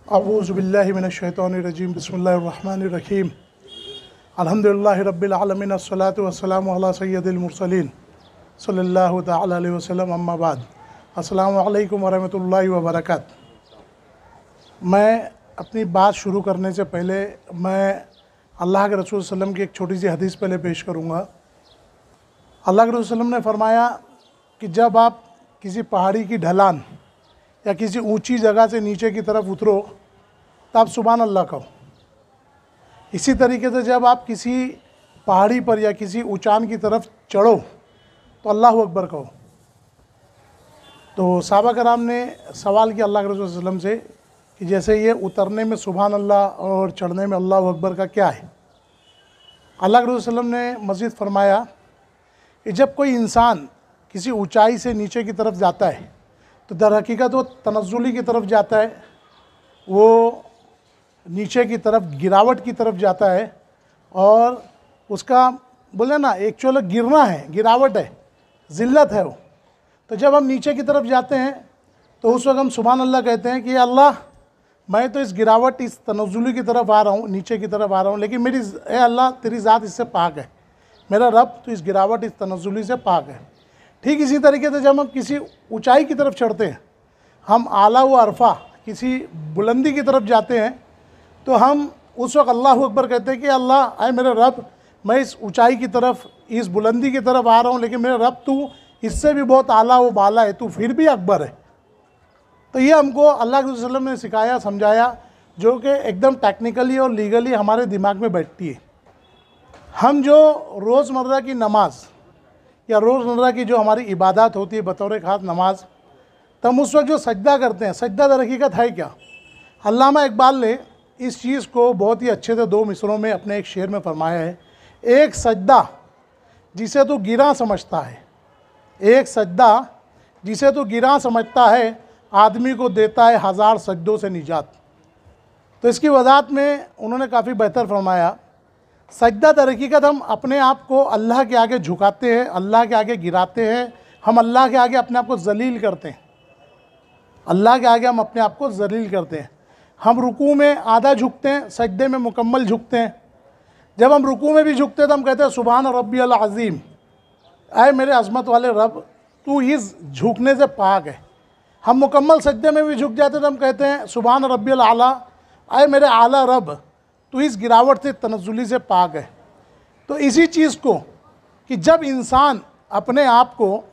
अऊज़ु बिल्लाहि मिनश्शैतानिर्रजीम बिस्मिल्लाहिर्रहमानिर्रहीम अल्हम्दुलिल्लाहि रब्बिल आलमीन अस्सलातु वस्सलामु अला सय्यदिल मुरसलीन सल्लल्लाहु तआला अलैहि वसल्लम अम्मा बाद अस्सलामु अलैकुम वरहमतुल्लाहि वबरकातुहू। मैं अपनी बात शुरू करने से पहले मैं अल्लाह के रसूल सल्लल्लाहु अलैहि वसल्लम की एक छोटी सी हदीस पहले पेश करूँगा। अल्लाह के रसूल सल्लल्लाहु अलैहि वसल्लम ने फरमाया कि जब आप किसी पहाड़ी की ढलान या किसी ऊंची जगह से नीचे की तरफ उतरो तब सुभान अल्लाह कहो। इसी तरीके से जब आप किसी पहाड़ी पर या किसी ऊंचान की तरफ चढ़ो तो अल्लाह अकबर कहो। तो सहाबा कराम ने सवाल किया अल्लाह के रसूल सल्लल्लाहु अलैहि वसल्लम से कि जैसे ये उतरने में सुभान अल्लाह और चढ़ने में अल्लाह अकबर का क्या है। अल्लाह के रसूल सल्लल्लाहु अलैहि वसल्लम ने मज़ीद फरमाया कि जब कोई इंसान किसी ऊंचाई से नीचे की तरफ जाता है तो दर हकीकत वो तनज़्ज़ुली की तरफ जाता है, वो नीचे की तरफ गिरावट की तरफ जाता है और उसका बोले ना एक्चुअल गिरना है, गिरावट है, ज़िल्लत है वो। तो जब हम नीचे की तरफ जाते हैं तो उस वक्त हम सुभान अल्लाह कहते हैं कि अल्लाह मैं तो इस गिरावट इस तनज़्ज़ुली की तरफ आ रहा हूँ, नीचे की तरफ आ रहा हूँ, लेकिन मेरी अल्लाह तेरी ज़ात इससे पाक है, मेरा रब तो इस गिरावट इस तनज़्ज़ुली से पाक है। ठीक इसी तरीके से जब हम किसी ऊंचाई की तरफ चढ़ते हैं, हम आला व अरफा किसी बुलंदी की तरफ जाते हैं तो हम उस वक्त अल्लाह अकबर कहते हैं कि अल्लाह आए मेरे रब मैं इस ऊंचाई की तरफ इस बुलंदी की तरफ आ रहा हूँ, लेकिन मेरे रब तू इससे भी बहुत आला व बाला है, तू फिर भी अकबर है। तो ये हमको अल्लाह के वसल्लम ने सिखाया, समझाया, जो कि एकदम टेक्निकली और लीगली हमारे दिमाग में बैठती है। हम जो रोज़मर्रा की नमाज या रोज़मर्रा की जो हमारी इबादत होती है बतौर ख़ास नमाज, तो हम उस वक्त जो सजदा करते हैं, सजदा दर हकीकत है क्या। अल्लामा इकबाल ने इस चीज़ को बहुत ही अच्छे से दो मिसरों में अपने एक शेर में फरमाया है। एक सजदा जिसे तू गिरा समझता है, एक सजदा जिसे तू गिरा समझता है, आदमी को देता है 1000 सजदों से निजात। तो इसकी वजाहत में उन्होंने काफ़ी बेहतर फरमाया, सजदा दर हकीकत हम अपने आप को अल्लाह के आगे झुकाते हैं, अल्लाह के आगे गिराते हैं, हम अल्लाह के आगे अपने आप को जलील करते हैं, अल्लाह के आगे हम अपने आप को जलील करते हैं। हम रुकू में आधा झुकते हैं, सजदे में मुकम्मल झुकते हैं। जब हम रुकू में भी झुकते हैं तो हम कहते हैं सुभान रब्बियल अज़ीम, आए मेरे अज़मत वाले रब तू इस झुकने से पाक है। हम मुकम्मल सजदे में भी झुक जाते हैं तो हम कहते हैं सुभान रब्बियल आला, आए मेरे आला रब तो इस गिरावट से तनज़्ज़ुली से पाक है। तो इसी चीज़ को कि जब इंसान अपने आप को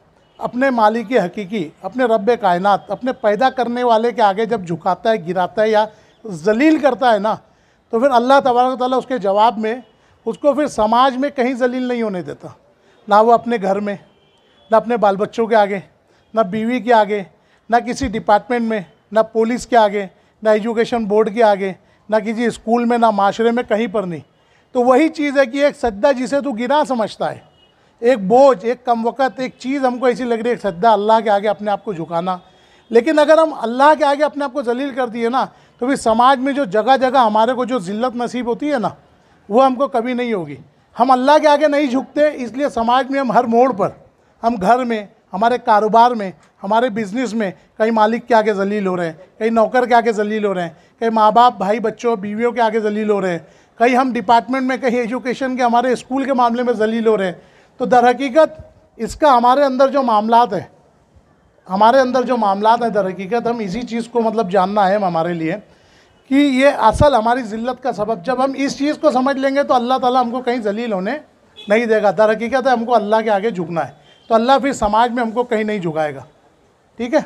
अपने मालिक हकीकी, अपने रब कायनात, अपने पैदा करने वाले के आगे जब झुकाता है, गिराता है या जलील करता है ना, तो फिर अल्लाह तबारक व तआला उसके जवाब में उसको फिर समाज में कहीं जलील नहीं होने देता। ना वो अपने घर में, ना अपने बाल बच्चों के आगे, ना बीवी के आगे, ना किसी डिपार्टमेंट में, ना पुलिस के आगे, ना एजुकेशन बोर्ड के आगे, ना किसी स्कूल में, ना माशरे में, कहीं पर नहीं। तो वही चीज़ है कि एक सजदा जिसे तू गिरा समझता है, एक बोझ, एक कम वक़्त, एक चीज़ हमको ऐसी लग रही है, एक सजदा अल्लाह के आगे अपने आप को झुकाना। लेकिन अगर हम अल्लाह के आगे अपने आप को जलील कर दिए ना, तो फिर समाज में जो जगह जगह हमारे को जो ज़िल्लत नसीब होती है ना, वो हमको कभी नहीं होगी। हम अल्लाह के आगे नहीं झुकते, इसलिए समाज में हम हर मोड़ पर, हम घर में, हमारे कारोबार में, हमारे बिज़नेस में कहीं मालिक के आगे जलील हो रहे हैं, कहीं नौकर के आगे जलील हो रहे हैं, कहीं माँ बाप, भाई बच्चों, बीवियों के आगे जलील हो रहे हैं, कहीं हम डिपार्टमेंट में, कहीं एजुकेशन के, हमारे स्कूल के मामले में जलील हो रहे हैं। तो दर हकीकत इसका हमारे अंदर जो मामलात है, हमारे अंदर जो मामलात है, दर हकीकत हम इसी चीज़ को मतलब जानना है हमारे लिए कि ये असल हमारी ज़िल्लत का सबब। जब हम इस चीज़ को समझ लेंगे तो अल्लाह ताला हमको कहीं जलील होने नहीं देगा। दर हकीकत है हमको अल्लाह के आगे झुकना है, तो अल्लाह फिर समाज में हमको कहीं नहीं झुकाएगा। ठीक है।